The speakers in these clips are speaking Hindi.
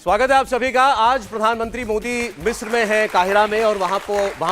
स्वागत है आप सभी का। आज प्रधानमंत्री मोदी मिस्र में हैं, काहिरा में, और वहां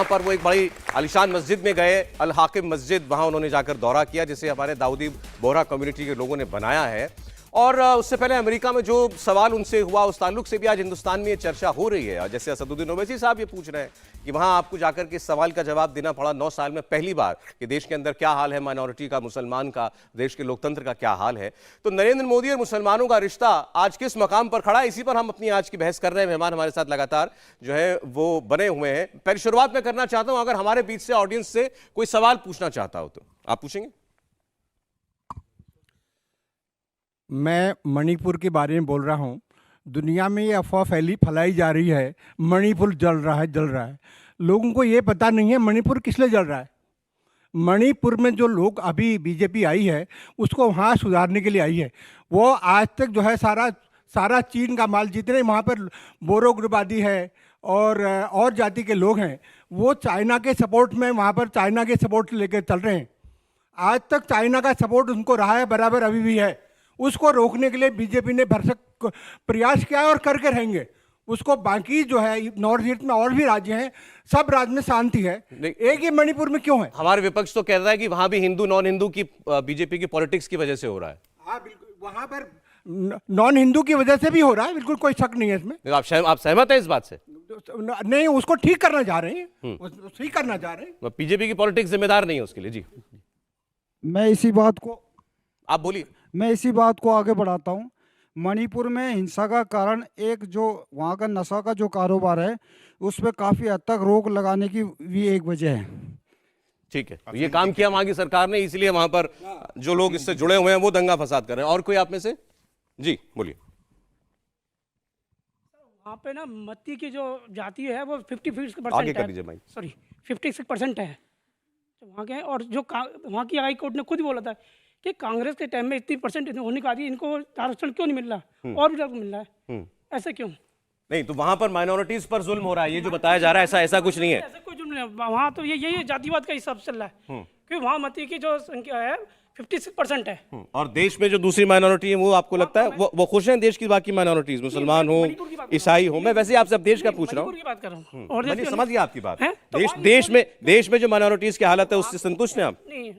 पर वो एक बड़ी आलिशान मस्जिद में गए, अल हाकिम मस्जिद। वहां उन्होंने जाकर दौरा किया, जिसे हमारे दाऊदी बोहरा कम्युनिटी के लोगों ने बनाया है। और उससे पहले अमेरिका में जो सवाल उनसे हुआ, उस ताल्लुक से भी आज हिंदुस्तान में ये चर्चा हो रही है। जैसे असदुद्दीन ओवैसी साहब ये पूछ रहे हैं कि वहां आपको जाकर के इस सवाल का जवाब देना पड़ा 9 साल में पहली बार कि देश के अंदर क्या हाल है माइनॉरिटी का, मुसलमान का, देश के लोकतंत्र का क्या हाल है। तो नरेंद्र मोदी और मुसलमानों का रिश्ता आज किस मकाम पर खड़ा है, इसी पर हम अपनी आज की बहस कर रहे हैं। मेहमान हमारे साथ लगातार जो है वो बने हुए हैं। पहले शुरुआत में करना चाहता हूं, अगर हमारे बीच से ऑडियंस से कोई सवाल पूछना चाहता हो तो आप पूछेंगे। मैं मणिपुर के बारे में बोल रहा हूँ। दुनिया में ये अफवाह फैलाई जा रही है, मणिपुर जल रहा है। लोगों को ये पता नहीं है मणिपुर किस लिए जल रहा है। मणिपुर में जो लोग, अभी बीजेपी आई है उसको वहाँ सुधारने के लिए आई है। वो आज तक जो है सारा चीन का माल, जितने वहाँ पर बोरो उग्रवादी है और जाति के लोग हैं, वो चाइना के सपोर्ट में, वहाँ पर चाइना के सपोर्ट लेकर चल रहे हैं। आज तक चाइना का सपोर्ट उनको रहा है, बराबर अभी भी है। उसको रोकने के लिए बीजेपी ने भरसक प्रयास किया है और करके रहेंगे उसको। बाकी जो है नॉर्थ ईस्ट में और भी राज्य हैं, सब राज्य में शांति है, एक ही मणिपुर में क्यों है? हमारे विपक्ष तो कह रहा है कि वहां भी हिंदू नॉन हिंदू की बीजेपी की पॉलिटिक्स की वजह से हो रहा है। हाँ बिल्कुल, वहां पर नॉन हिंदू की वजह से भी हो रहा है, बिल्कुल कोई शक नहीं है इसमें। आप सहमत हैं इस बात से? नहीं, उसको ठीक करना चाह रहे हैं, ठीक करना चाह रहे हैं। बीजेपी की पॉलिटिक्स जिम्मेदार नहीं है उसके लिए। जी मैं इसी बात को आगे बढ़ाता हूँ। मणिपुर में हिंसा का कारण एक जो वहाँ का नशा का जो कारोबार है, उस पर काफ़ी हद तक रोक लगाने की भी एक वजह है। ठीक है, ये काम किया वहाँ की सरकार ने, इसलिए वहाँ पर जो लोग इससे जुड़े हुए हैं वो दंगा फसाद कर रहे हैं। और कोई आप में से? जी बोलिए। वहाँ पे ना मत्ती की जो जाति है वो 56% आगे कर दीजिए भाई। सॉरी 56% है तो वहाँ के हैं। और जो वहाँ की हाई कोर्ट ने खुद बोला था कि कांग्रेस के टाइम में इतनी परसेंट होने का इनको आरक्षण क्यों नहीं मिल रहा, और भी ज्यादा मिल रहा है, ऐसे क्यों? नहीं, तो वहां पर माइनॉरिटीज पर जुल्म हो रहा है, ये जो बताया जा रहा है, ऐसा कुछ नहीं है। ऐसा कुछ नहीं है वहाँ, तो यही जातिवाद का हिसाब चल रहा है। क्योंकि वहाँ मती की जो संख्या है 56% है। और देश में जो दूसरी माइनॉरिटी है वो आपको लगता है वो खुश हैं? देश की बाकी माइनॉरिटीज, मुसलमान हो, ईसाई हो, मैं वैसे आपसे अब देश का पूछ रहा हूँ, बात कर रहा हूँ। और समझ गया आपकी बात। देश में जो माइनॉरिटीज की हालत है उससे संतुष्ट हैं आप? नहीं,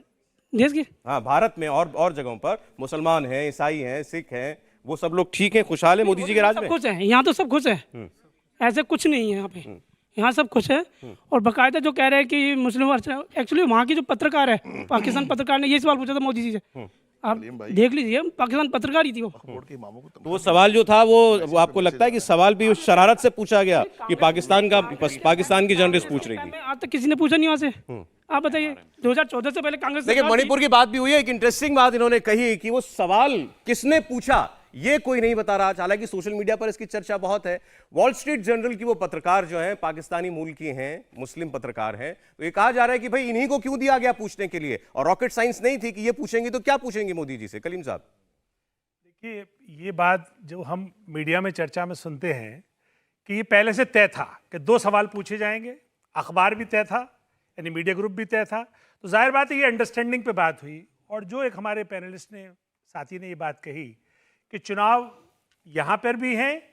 देश की, हाँ, भारत में और जगहों पर मुसलमान हैं, ईसाई हैं, सिख हैं, वो सब लोग ठीक हैं, खुशहाल है मोदी जी के राज में? खुश है, यहाँ तो सब खुश है, ऐसे कुछ नहीं है यहाँ पे, यहाँ सब खुश है। और बाकायदा जो कह रहे हैं कि मुस्लिम, एक्चुअली वहाँ की जो पत्रकार है, पाकिस्तान पत्रकार ने ये सवाल पूछा था मोदी जी से, आप देख लीजिए, पाकिस्तान पत्रकार ही थी वो। तो वो सवाल जो था वो आपको लगता है कि सवाल भी उस शरारत से पूछा गया कि पाकिस्तान की जर्नलिस्ट पूछ रही थी? आज तक किसी ने पूछा नहीं वहाँ से। आप बताइए, 2014 से पहले कांग्रेस। देखिए, मणिपुर की बात भी हुई है। एक इंटरेस्टिंग बात इन्होंने कही कि वो सवाल किसने पूछा ये कोई नहीं बता रहा। हालांकि सोशल मीडिया पर इसकी चर्चा बहुत है। वॉल स्ट्रीट जर्नल की वो पत्रकार जो है पाकिस्तानी मूल की हैं, मुस्लिम पत्रकार हैं, तो ये कहा जा रहा है कि भाई इन्हीं को क्यों दिया गया पूछने के लिए, और रॉकेट साइंस नहीं थी कि ये पूछेंगे तो क्या पूछेंगे मोदी जी से। कलीम साहब, देखिए, ये बात जो हम मीडिया में चर्चा में सुनते हैं कि ये पहले से तय था कि 2 सवाल पूछे जाएंगे, अखबार भी तय था, यानी मीडिया ग्रुप भी तय था, तो जाहिर बात है ये अंडरस्टैंडिंग पे बात हुई। और जो एक हमारे पैनलिस्ट ने, साथी ने ये बात कही कि चुनाव यहाँ पर भी हैं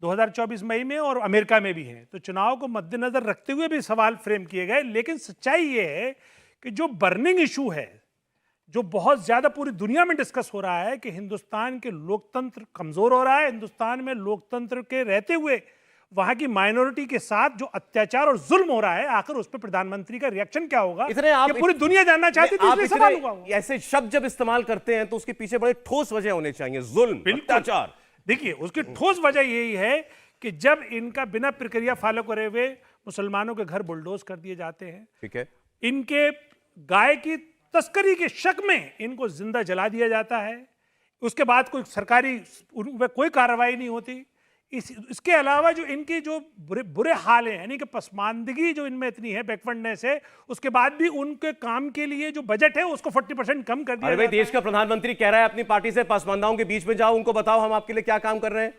2024 मई में और अमेरिका में भी हैं, तो चुनाव को मद्देनजर रखते हुए भी सवाल फ्रेम किए गए। लेकिन सच्चाई ये है कि जो बर्निंग इशू है, जो बहुत ज़्यादा पूरी दुनिया में डिस्कस हो रहा है कि हिंदुस्तान के लोकतंत्र कमज़ोर हो रहा है, हिंदुस्तान में लोकतंत्र के रहते हुए वहां की माइनॉरिटी के साथ जो अत्याचार और जुल्म हो रहा है, आखिर उस पर प्रधानमंत्री का रिएक्शन क्या होगा, ये पूरी दुनिया जानना चाहती थी, इसलिए सवाल हुआ। ऐसे शब्द जब इस्तेमाल करते हैं तो उसके पीछे बड़े ठोस वजह होने चाहिए। जुल्म, अत्याचार, देखिए उसकी ठोस वजह यही है कि जब इनका बिना प्रक्रिया फॉलो करे हुए मुसलमानों के घर बुलडोज कर दिए जाते हैं, ठीक है, इनके गाय की तस्करी के शक में इनको जिंदा जला दिया जाता है, उसके बाद कोई सरकारी कोई कार्रवाई नहीं होती। इसके अलावा जो इनकी जो बुरे हाल हैं, यानी कि पसमानदगी जो इनमें इतनी है, बैकवर्डनेस है, उसके बाद भी उनके काम के लिए जो बजट है उसको 40% कम कर दिया। अरे भाई, देश का प्रधानमंत्री कह रहा है अपनी पार्टी से पसमानदाओं के बीच में जाओ, उनको बताओ हम आपके लिए क्या काम कर रहे हैं।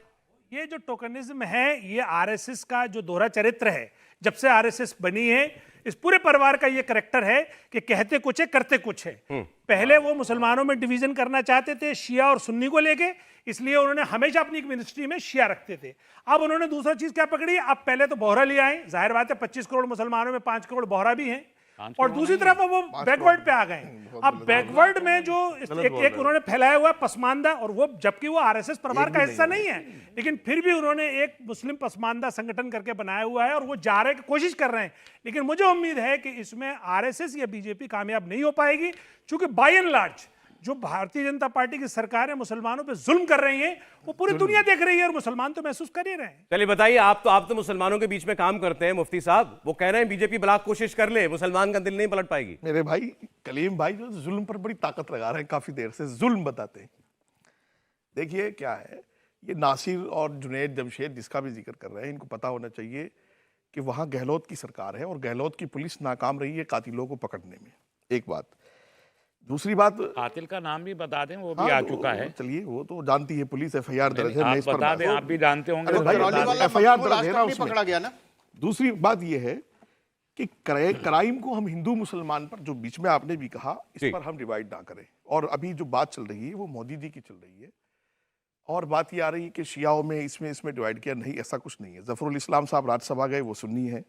ये जो टोकनिज्म है, ये आरएसएस का जो दोहरा चरित्र है, जब से आरएसएस बनी है, इस पूरे परिवार का ये करैक्टर है कि कहते कुछ है, करते कुछ है। पहले वो मुसलमानों में डिवीजन करना चाहते थे, शिया और सुन्नी को लेके, इसलिए उन्होंने हमेशा अपनी एक मिनिस्ट्री में शिया रखते थे। अब उन्होंने दूसरा चीज क्या पकड़ी, अब पहले तो बोहरा ले आए, जाहिर बात है 25 करोड़ मुसलमानों में 5 करोड़ बोहरा भी हैं, और दूसरी तरफ वो बैकवर्ड पे आ गए। अब बैकवर्ड में जो एक उन्होंने फैलाया हुआ पसमानदा, और वो जबकि वो आरएसएस परिवार का हिस्सा नहीं है, लेकिन फिर भी उन्होंने एक मुस्लिम पसमानदा संगठन करके बनाया हुआ है, और वो जा रहे कोशिश कर रहे हैं। लेकिन मुझे उम्मीद है कि इसमें आरएसएस या बीजेपी कामयाब नहीं हो पाएगी, क्योंकि बाय एंड लार्ज जो भारतीय जनता पार्टी की सरकार है मुसलमानों पे जुल्म कर रही है, वो पूरी दुनिया देख रही है, और मुसलमान तो महसूस कर ही रहे हैं। चलिए बताइए, आप तो मुसलमानों के बीच में काम करते हैं मुफ्ती साहब, वो कह रहे हैं बीजेपी भला कोशिश कर ले, मुसलमान का दिल नहीं पलट पाएगी। मेरे भाई कलीम भाई जो जुल्म पर बड़ी ताकत लगा रहे हैं, काफी देर से जुल्म बताते हैं। देखिए क्या है, ये नासिर और जुनैद जमशेद जिसका भी जिक्र कर रहे हैं, इनको पता होना चाहिए कि वहां गहलोत की सरकार है और गहलोत की पुलिस नाकाम रही है कातिलों को पकड़ने में, एक बात। दूसरी बात, कातिल का नाम भी बता दें, वो भी आ चुका है। चलिए वो तो जानती है पुलिस, एफआईआर दर्ज है, मैं आप इस पर बता दें, आप भी जानते होंगे। अरे भाई, एफआईआर दर्ज है ना उसमें। पकड़ा गया ना। दूसरी बात ये है कि क्राइम को हम हिंदू मुसलमान पर, जो बीच में आपने भी कहा, इस पर हम डिवाइड ना करें। और अभी जो बात चल रही है वो मोदी जी की चल रही है, और बात ये आ रही है कि शियाओं में इसमें डिवाइड किया, नहीं, ऐसा कुछ नहीं है। जफरुल इस्लाम साहब राज्यसभा गए, वो सुन्नी है।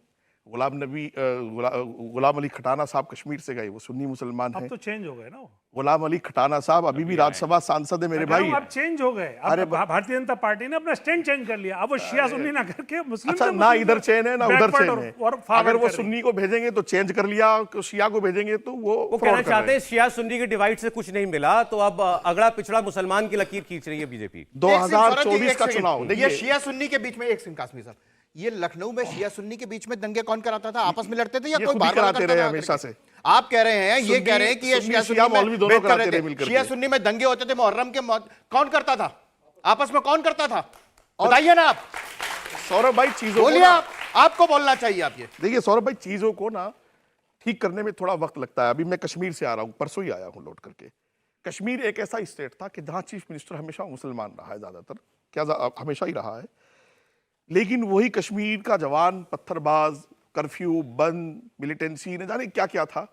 गुलाम अली खटाना साहब कश्मीर से गए, वो सुन्नी मुसलमान अब हैं। तो चेंज हो गए ना वो। गुलाम अली खटाना साहब अभी भी राज्यसभा सांसद है मेरे भाई। अब चेंज हो गए, अब भारतीय जनता पार्टी ने अपना स्टैंड चेंज कर लिया, अब वो शिया सुन्नी ना करके मुस्लिम। अच्छा, ना इधर चेन है ना उधर चेन है। और अगर वो सुन्नी को भेजेंगे तो चेंज कर लिया, शिया को भेजेंगे तो वो कहना चाहते हैं शिया सुन्नी के डिवाइड से कुछ नहीं मिला, तो अब अगला पिछड़ा मुसलमान की लकीर खींच रही है बीजेपी। 2024 का चुनाव, ये शिया सुन्नी के बीच में, एक सेकंड कासमी साहब, ये लखनऊ में शिया सुन्नी के बीच में दंगे कौन कराता था? आपस में लड़ते थे या कोई बार कराते रहे हमेशा से? आप कह रहे हैं, ये कह रहे हैं कि ये शिया सुन्नी मौलवी दोनों कराते रहे मिलकर। शिया सुन्नी में दंगे होते थे मुहर्रम के, कौन करता था आपस में, कौन करता था? बताइए ना आप। सौरभ भाई चीजों बोलिए, आपको बोलना चाहिए। आप ये देखिए सौरभ भाई, चीजों को ना ठीक करने में थोड़ा वक्त लगता है। अभी मैं कश्मीर से आ रहा हूँ, परसों ही आया हूँ लौट करके। कश्मीर एक ऐसा स्टेट था कि जहां चीफ मिनिस्टर हमेशा मुसलमान रहा है, ज्यादातर, क्या हमेशा ही रहा है। लेकिन वही कश्मीर का जवान पत्थरबाज, कर्फ्यू, बंद, मिलिटेंसी, न जाने क्या क्या था।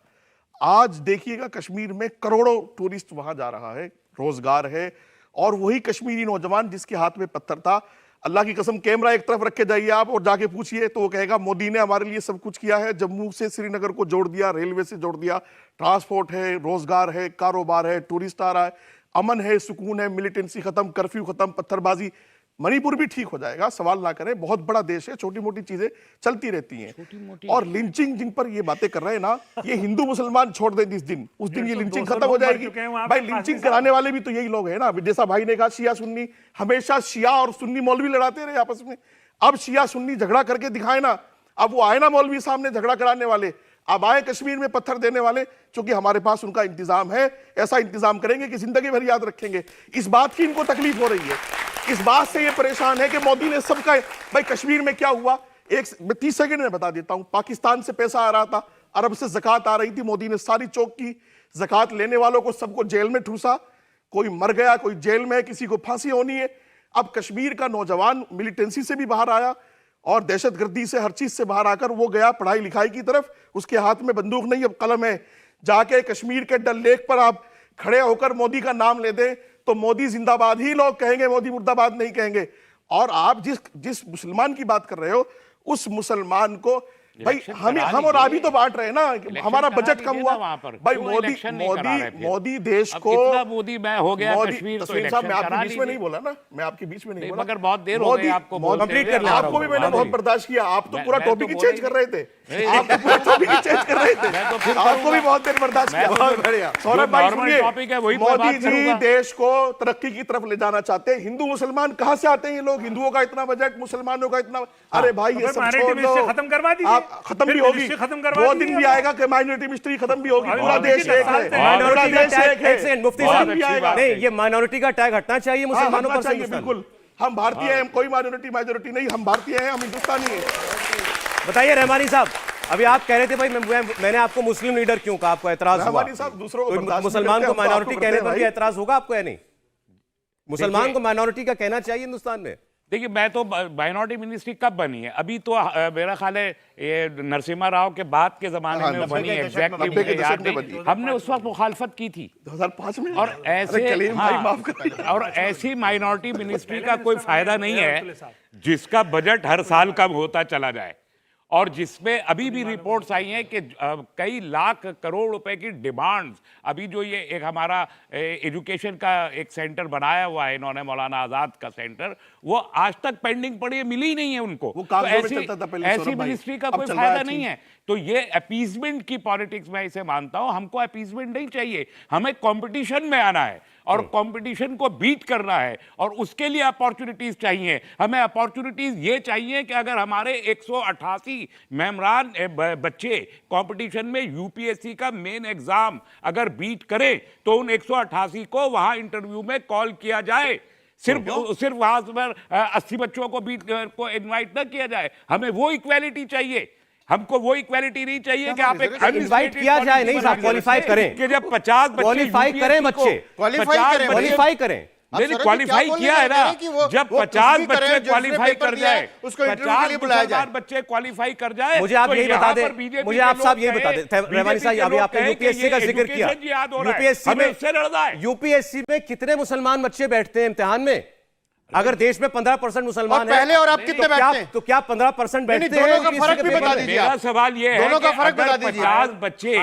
आज देखिएगा कश्मीर में करोड़ों टूरिस्ट वहां जा रहा है, रोजगार है, और वही कश्मीरी नौजवान जिसके हाथ में पत्थर था, अल्लाह की कसम कैमरा एक तरफ रख के जाइए आप और जाके पूछिए तो वो कहेगा मोदी ने हमारे लिए सब कुछ किया है। जम्मू से श्रीनगर को जोड़ दिया, रेलवे से जोड़ दिया, ट्रांसपोर्ट है, रोजगार है, कारोबार है, टूरिस्ट आ रहा है, अमन है, सुकून है, मिलिटेंसी खत्म, कर्फ्यू खत्म, पत्थरबाजी। मणिपुर भी ठीक हो जाएगा, सवाल ना करें, बहुत बड़ा देश है, छोटी मोटी चीजें चलती रहती हैं। और लिंचिंग जिन पर ये बातें कर रहे हैं ना, ये हिंदू मुसलमान छोड़ दें जिस दिन, उस दिन ये लिंचिंग खत्म हो जाएगी। भाई लिंचिंग कराने वाले भी तो यही लोग हैं ना। जैसा भाई ने कहा शिया सुन्नी, हमेशा शिया और सुन्नी मौलवी लड़ाते रहे आपस में। अब शिया सुन्नी झगड़ा करके दिखाए ना, अब वो आए ना मौलवी सामने झगड़ा कराने वाले, अब आए कश्मीर में पत्थर देने वाले, क्योंकि हमारे पास उनका इंतजाम है। ऐसा इंतजाम करेंगे कि जिंदगी भर याद रखेंगे। इस बात की इनको तकलीफ हो रही है, इस बात से ये परेशान है कि मोदी ने सबका, भाई कश्मीर में क्या हुआ, मैं 30 सेकंड में बता देता हूं। पाकिस्तान से पैसा आ रहा था, अरब से ज़कात आ रही थी, मोदी ने सारी चौक की, ज़कात लेने वालों को सबको जेल में ठूसा, कोई मर गया, कोई जेल में, किसी को फांसी होनी है। अब कश्मीर का नौजवान मिलिटेंसी से भी बाहर आया और दहशतगर्दी से, हर चीज से बाहर आकर वो गया पढ़ाई लिखाई की तरफ। उसके हाथ में बंदूक नहीं, अब कलम है। जाके कश्मीर के डल लेक पर आप खड़े होकर मोदी का नाम ले दें तो मोदी जिंदाबाद ही लोग कहेंगे, मोदी मुर्दाबाद नहीं कहेंगे। और आप जिस मुसलमान की बात कर रहे हो, उस मुसलमान को भाई हम और आप ही तो बांट रहे हैं ना। हमारा बजट कम हुआ भाई, मोदी देश को, मोदी मैं हो गया कश्मीर, तस्लीम साहब मैं आपके बीच में नहीं बोला ना, मैं आपके बीच में नहीं बोला, मगर बहुत देर हो गई आपको कंप्लीट कर लिया। आपको भी मैंने बहुत बर्दाश्त किया, आप तो पूरा टॉपिक ही चेंज कर रहे थे, आप तो पूरा टॉपिक ही चेंज कर रहे थे, आपको भी बहुत देर बर्दाश्त किया। बहुत बढ़िया। सौरभ भाई सुनिए, मोदी जी देश को तरक्की की तरफ ले जाना चाहते हैं। हिंदू मुसलमान कहां से आते हैं ये लोग? हिंदुओं का इतना बजट, मुसलमानों का इतना, अरे भाई ये सब छोड़ दो, खत्म करवा दीजिए, खत्म भी होगी, वो दिन भी आएगा कि माइनॉरिटी मिनिस्ट्री खत्म भी होगी। पूरा देश एक है, पूरा देश एक है। मुफ्ती साहब नहीं, ये माइनॉरिटी का टैग हटना चाहिए मुसलमानों पर चाहिए, बिल्कुल। हम भारतीय हैं, कोई माइनॉरिटी मेजॉरिटी नहीं, हम भारतीय हैं, हम हिंदुस्तानी हैं। बताइए रहमानी साहब, अभी आप कह रहे थे भाई मैंने आपको मुस्लिम लीडर क्यों कहा, आपको एतराज हुआ? रहमानी साहब दूसरों को, मुसलमान को माइनॉरिटी कहने पर भी एतराज होगा आपको या नहीं? मुसलमान को माइनॉरिटी का कहना चाहिए हिंदुस्तान में? देखिए मैं तो माइनॉरिटी मिनिस्ट्री कब बनी है, अभी तो मेरा ख्याल है ये नरसिम्हा राव के बाद के जमाने में बनी है, एग्जैक्टली मुझे याद नहीं। हमने उस वक्त मुखालफत की थी 2005 में। और ऐसे और ऐसी माइनॉरिटी मिनिस्ट्री का कोई फायदा नहीं है जिसका बजट हर साल कम होता चला जाए और जिसमें अभी भी रिपोर्ट्स आई हैं कि कई लाख करोड़ रुपए की डिमांड्स, अभी जो ये एक हमारा एजुकेशन का एक सेंटर बनाया हुआ है इन्होंने, मौलाना आजाद का सेंटर, वो आज तक पेंडिंग पड़ी है, मिली ही नहीं है उनको। तो ऐसी मिनिस्ट्री का कोई फायदा नहीं है। तो ये अपीजमेंट की पॉलिटिक्स मैं इसे मानता हूं। हमको अपीजमेंट नहीं चाहिए, हमें कंपटीशन में आना है और कंपटीशन को बीट करना है और उसके लिए अपॉर्चुनिटीज चाहिए। हमें अपॉर्चुनिटीज ये चाहिए कि अगर हमारे 188 मेमरान बच्चे कंपटीशन में यूपीएससी का मेन एग्जाम अगर बीट करें तो उन 188 को वहां इंटरव्यू में कॉल किया जाए, सिर्फ वहां पर 80 बच्चों को बीट को इनवाइट न किया जाए। हमें वो इक्वालिटी चाहिए, हमको वो इक्वालिटी नहीं चाहिए कि आप एक इनवाइट किया जाए, नहीं साहब, क्वालिफाई करें कि जब 50 बच्चे क्वालिफाई करें, बच्चे क्वालिफाई करें। नहीं क्वालिफाई किया है ना, जब 50 बच्चे क्वालिफाई कर जाए, उसको इंटरव्यू के लिए बुलाया जाए, बच्चे क्वालिफाई कर जाए। मुझे आप यही बता दें, मुझे आप साहब यही बता दें, रहमानी साहब, अभी आपने यूपीएससी का जिक्र किया, यूपीएससी में कितने मुसलमान बच्चे बैठते हैं इम्तिहान में? अगर देश में 15% मुसलमान है पहले और आप कितने बैठते हैं? तो क्या 15% बैठते हैं? दोनों का फर्क भी बता दीजिए। मेरा सवाल ये है दोनों का फर्क बता कि दीजिए। 50 बच्चे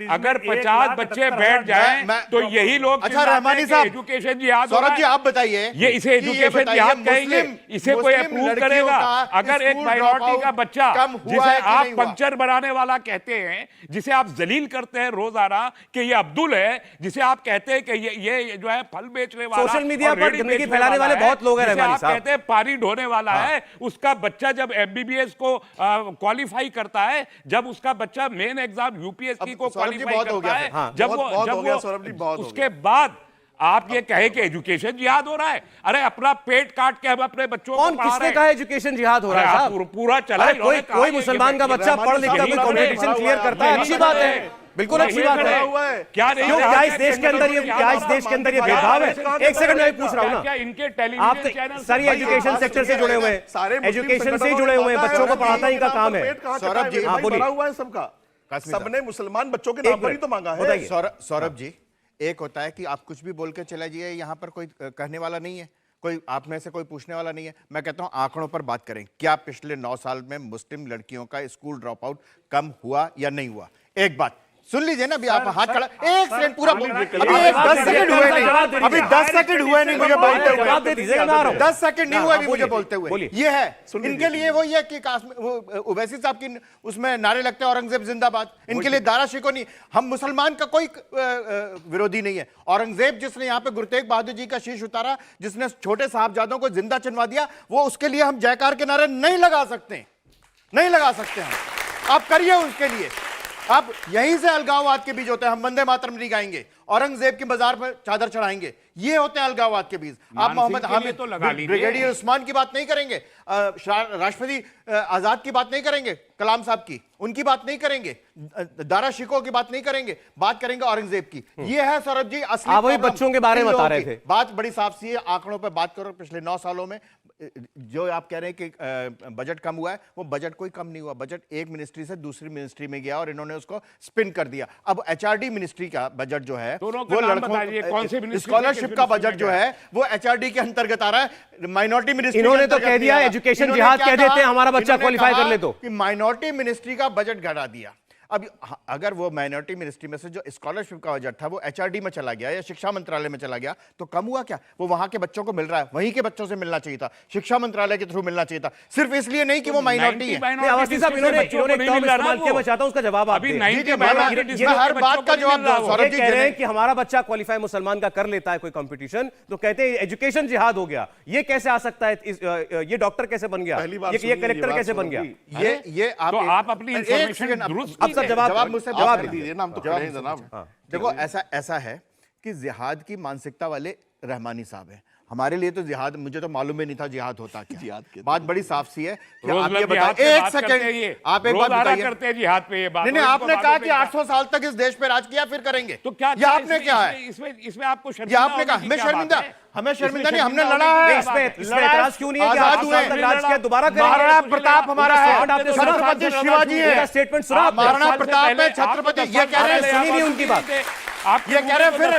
अगर 50 बच्चे बैठ जाएं तो यही लोग अच्छा रहमानी साहब, एजुकेशन जिहाद, सौरभ जी आप बताइए, ये इसे एजुकेशन जिहाद कहेंगे, इसे कोई अप्रूव करेगा? अगर एक माइनॉरिटी का बच्चा जिसे आप पंक्चर बनाने वाला कहते हैं, जिसे आप जलील करते हैं रोजाना कि ये अब्दुल है, जिसे आप कहते हैं कि ये जो है फल बेचने वाला, सोशल मीडिया पर गंदगी फैलाने वाले बहुत लोग हैं रहमानी साहब, पानी ढोने वाला है, उसका बच्चा जब एमबीबीएस को क्वालिफाई करता है, जब उसका बच्चा मेन एग्जाम यूपीएससी को क्वालिफाई करता है, जब वो उसके बाद आप ये कहे कि एजुकेशन जिहाद हो रहा है। अरे अपना पेट काट के हम अपने बच्चों को पढ़ा किसने कहा एजुकेशन जिहाद हो रहा है साहब? पूरा चला, कोई मुसलमान का बच्चा पढ़ लिख कर कंपटीशन क्लियर करता है, अच्छी बात है, बिल्कुल अच्छी बात है। क्या नहीं, क्या इस देश के अंदर ये भेदभाव है? एक सेकंड में पूछ रहा हूँ ना, इनके आप टेलीविजन चैनल सर ये एजुकेशन सेक्टर से जुड़े हुए हैं, एजुकेशन से जुड़े हुए हैं, बच्चों को पढ़ाता ही का काम है। सौरभ जी बना हुआ है सबका, सबने मुसलमान बच्चों के नाम पर ही तो मांगा है। सौरभ जी, एक होता है कि आप कुछ भी बोल के चले जाइए, यहाँ पर कोई कहने वाला नहीं है, कोई आप में से कोई पूछने वाला नहीं है। मैं कहता हूं आंकड़ों पर बात करें, क्या पिछले 9 साल में मुस्लिम लड़कियों का स्कूल ड्रॉप आउट कम हुआ या नहीं हुआ? एक बात सुन लीजिए ना, अभी आप हाथ खड़ा, एक सेकंड पूरा, अभी 10 सेकंड हुए नहीं, अभी 10 सेकंड हुए नहीं मुझे बोलते हुए, 10 सेकंड नहीं हुए अभी मुझे बोलते हुए। ये है इनके लिए वो ये कि ओवैसी साहब की उसमें नारे लगते हैं औरंगजेब जिंदाबाद, इनके लिए दारा शिको नहीं। हम मुसलमान का कोई विरोधी नहीं है। औरंगजेब जिसने यहाँ पे गुरु तेग बहादुर जी का शीश उतारा, जिसने छोटे साहबजादों को जिंदा चुनवा दिया, वो उसके लिए हम जयकार के नारे नहीं लगा सकते, नहीं लगा सकते हम। आप करिए उसके लिए, आप यहीं से अलगाववाद के बीज होते हैं। हम वंदे मातरम नहीं गाएंगे, औरंगजेब की मजार पर चादर चढ़ाएंगे, ये होते हैं अलगाववाद के बीज। आप मोहम्मद हामिद तो लगा लीजिए, ब्रिगेडियर उस्मान की बात नहीं करेंगे, राष्ट्रपति आजाद की बात नहीं करेंगे, कलाम साहब की उनकी बात नहीं करेंगे, दारा शिको की बात नहीं करेंगे, बात करेंगे औरंगजेब की। ये है सौरभ जी असली, आप वही बच्चों के बारे में बता रहे थे। बात बड़ी साफ सी है, आंकड़ों पर बात करो। पिछले 9 सालों में जो आप कह रहे हैं कि बजट कम हुआ है, वो बजट कोई कम नहीं हुआ। बजट एक मिनिस्ट्री से दूसरी मिनिस्ट्री में गया और इन्होंने उसको स्पिन कर दिया। अब एचआरडी मिनिस्ट्री का बजट जो है वो लड़कों स्कॉलरशिप का बजट जो है वो एचआरडी के अंतर्गत आ रहा है। माइनॉरिटी मिनिस्ट्री इन्होंने तो कह दिया एजुकेशन जिहाद कह देते हैं, हमारा बच्चा क्वालिफाई कर ले तो कि माइनॉरिटी मिनिस्ट्री का बजट घटा दिया। अब अगर वो माइनॉरिटी मिनिस्ट्री में से जो स्कॉलरशिप का बजट था वो एचआरडी में चला गया या शिक्षा मंत्रालय में चला गया तो कम हुआ क्या? वो वहां के बच्चों को मिल रहा है, वहीं के बच्चों से मिलना चाहिए था, शिक्षा मंत्रालय के थ्रू मिलना चाहिए था, सिर्फ इसलिए नहीं कि वो माइनॉरिटी है। अवस्थी साहब इन्होंने किया चाहता हूं उसका जवाब आप दें। हर बात का जवाब सौरभ जी कह रहे हैं कि हमारा बच्चा क्वालिफाई मुसलमान का कर लेता है कोई कंपटीशन, तो कहते हैं एजुकेशन जिहाद हो गया। ये कैसे आ सकता है? ये डॉक्टर कैसे बन गया? ये कलेक्टर कैसे बन गया? ये आप अपनी इंफॉर्मेशन दुरुस्त अब सब जवाब मुझसे जवाब दीजिए ना, हम तो खड़े हैं जनाब। देखो ऐसा है कि जिहाद की मानसिकता वाले रहमानी साहब हैं, हमारे लिए तो जिहाद, मुझे तो मालूम ही नहीं था जिहाद होता क्या। जिहाद के बात बड़ी साफ सी है कि रोज आप ये लोग बताइए, जिहाद पे एक बात करते हैं ये। सेकंड, आप एक बात रोजाना बताइए। करते हैं जिहाद पे ये बात। नहीं, और आपने इनको कहा मालूम कि नहीं 800 साल तक इस देश पे राज किया, फिर करेंगे। तो क्या ये आपने क्या है? इसमें आपको ये शर्मिंदा आपने कहा होने की हमें क्या शर्मिंदा, बात है? हमें इसमें शर्मिंदा नहीं, हमने शर्मिंदा लड़ा होने की है। क्या बात है? इसमें एतराज क्यों नहीं है कि आजाद 800 हुए साल तक राज किया, दोबारा करेंगे? महाराणा प्रताप हमारा है, स्टेटमेंट आपने सुना? छत्रपति शिवाजी है, मेरा स्टेटमेंट सुना आपने? महाराणा प्रताप है, छत्रपति, ये कह रहे हैं, सुनी नहीं उनकी बात। ये कह रहे हैं, फिर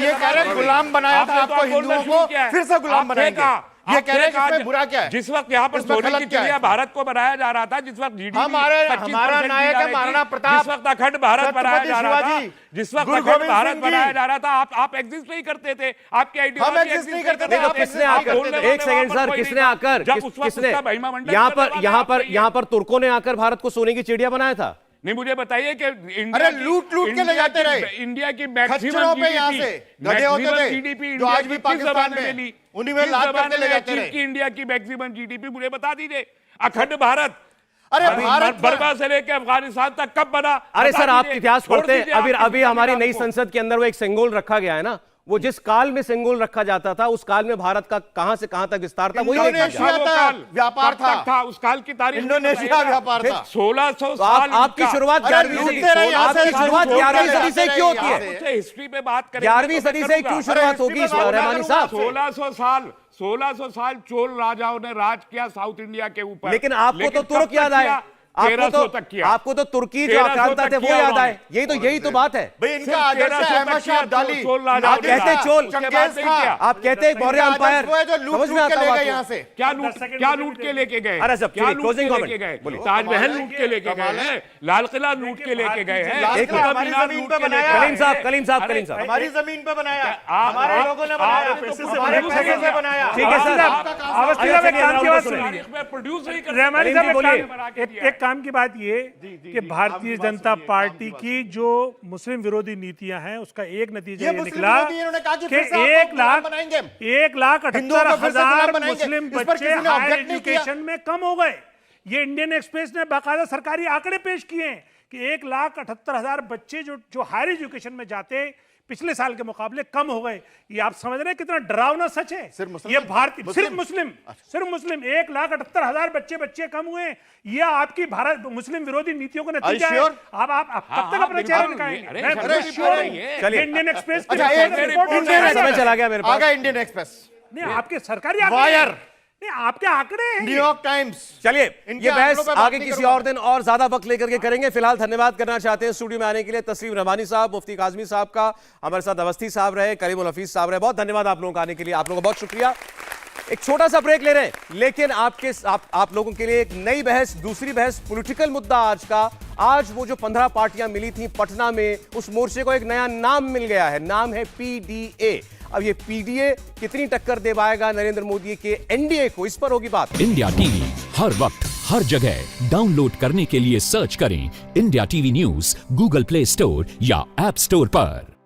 ये कह रहे हैं गुलाम बनाया था आपको हिंदुओं को, फिर से गुलाम बनाएंगे। ये कह रहे हैं कि इसमें बुरा क्या है? जिस वक्त यहाँ पर इसमें सोने गलत की क्या है? चिड़िया भारत को बनाया जा रहा था, जिस वक्त जीडीपी हमारा नायक है महाराणा प्रताप, जिस वक्त अखंड भारत बनाया छत्रपति जा रहा था, शिवाजी, जिस वक्त गुरु अखंड गोविंद भारत सिंह जी। बनाया जा रहा था, आप एग्जिस्ट नहीं करते थे, आपकी हम आइडियोलॉजी exist नहीं करते थे, देखो आप किसने आप आकर, बोलने एक सेकंड सर, किसने आकर, किसने यहाँ पर तुर्कों ने आकर भारत को सोने की चिड़िया बनाया था? नहीं, मुझे बताइए कि अरे लूट के ले जाते रहे इंडिया की खच्चरों पे यहाँ से गधे होते थे जीडीपी जो आज भी पाकिस्तान में उन्हीं में लाद करके ले जाते रहे। इंडिया की मैक्सिमम जीडीपी मुझे बता दीजिए। अखंड भारत, अरे भारत बर्मा से लेकर अफगानिस्तान तक कब बना? अरे बता सर, आप दीजिए। इतिहास छोड़ पढ़ते हैं? दीजिए अभी आपकी अभी हमारी बात नई को। संसद के अंदर वो एक सेंगोल रखा गया है ना, वो जिस काल में सेंगोल रखा जाता था, उस काल में भारत का कहां से कहां तक विस्तार था, वही देखा इंडोनेशिया जाए। वो था, काल, व्यापार कब तक था। उस काल की तारीख इंडोनेशिया व्यापार था। 1600 तो साल आपकी शुरुआत 11वीं सदी लूटते रहे यहाँ से, आपकी शुरुआत लूटते 11वीं रहे सदी से यहाँ क्यों से, होती यहाँ है? से। हिस्ट्री पे बात करें 11वीं सदी से क्यों शुरुआत होगी रहमानी साहब? 1600 साल चोल राजाओं ने राज किया साउथ इंडिया के ऊपर। लेकिन आपको तो कब तुर्क तक याद आए, किया? आपको 1300 तक किया। आपको तो तुर्की जो 1300 आक्रांता तक थे वो किया याद उन्होंने। आए। यही तो बात है। भाई इनका आदर्श है अहमद शाह अब्दाली। आप कहते चोल, चंगेज खां, आप कहते हैं मौर्य एम्पायर, वो है जो लूट समझ में लूट के आता ले है गए यहाँ से। क्या लूट के लेके गए? अरे सब क्या चलिए, लूट closing के comment, लेके गए? बोलिए। ताजमहल लूट के लेके गए हैं, लाल किला लूट के लेके गए हैं, लाल किला कुतुब हमारी मीनार जमीन लूट पे के लेके बनाया। गए कलीम साहब, हैं। कलीम साहब, अरे, कलीम साहब। हमारी जमीन पे बनाया, आप- हमारे आप- लोगों ने आप- बनाया, आप- हमारे पैसे से बनाया। ठीक है सर, अवस्थी साहब, एक काम की बात सुनिए। तारीख में प्रोड्यूस नहीं कर रहमानी कलीम जी साहब, बोलिए। एक काम की बात ये कि भारतीय जनता पार्टी की जो मुस्लिम विरोधी नीतियां हैं, उसका एक नतीजा ये ये मुस्लिम निकला विरोधी, इन्होंने कहा कि कि फिर से आपको गुलाम बनाएंगे। 1,78,000 बनाएंगे। मुस्लिम इस पर बच्चे किसी ने हायर object नहीं किया। एजुकेशन में कम हो गए। ये इंडियन एक्सप्रेस ने बाकायदा सरकारी आंकड़े पेश किए हैं कि 1,78,000 बच्चे जो हायर एजुकेशन में जाते पिछले साल के मुकाबले कम हो गए। ये आप समझ रहे हैं कितना डरावना सच है? सिर्फ मुस्लिम? ये भारतीय सिर्फ मुस्लिम 1,78,000 बच्चे कम हुए। ये आपकी भारत मुस्लिम विरोधी नीतियों का नतीजा है। sure? आप कब तक अपना चेहरा दिखाएंगे? अरे, मैं अरे, sure हूं। ये- चलिए। इंडियन एक्सप्रेस अच्छा, एक रिपोर्ट में इंडियन है। समय चला गया मेरे पास। आ गया इंडियन एक्सप्रेस, नहीं, आपके सरकारी आंकड़े वायर, हैं। नहीं, आपके आंकड़े हैं। New York times. चलिए, इनके ये आंकड़ों बहस पे बात आगे नहीं किसी करूंगा। और दिन और ज्यादा वक्त लेकर के करेंगे। फिलहाल धन्यवाद करना चाहते हैं स्टूडियो में आने के लिए तस्लीम रहमानी साहब, मुफ्ती काजमी साहब का, हमारे साथ अवस्थी साहब रहे, करीमुल हफीज साहब रहे। बहुत धन्यवाद आप लोगों का आने के लिए, आप लोगों का बहुत शुक्रिया। एक छोटा सा ब्रेक ले रहे हैं, लेकिन आप लोगों के लिए एक नई बहस, दूसरी बहस, पॉलिटिकल मुद्दा आज वो जो 15 पार्टियां मिली थी पटना में, उस मोर्चे को एक नया नाम मिल गया है। नाम है पीडीए। अब ये पीडीए कितनी टक्कर दे पाएगा नरेंद्र मोदी के एनडीए को, इस पर होगी बात। इंडिया टीवी हर वक्त हर जगह डाउनलोड करने के लिए सर्च करें India TV news Google play store या ऐप स्टोर पर।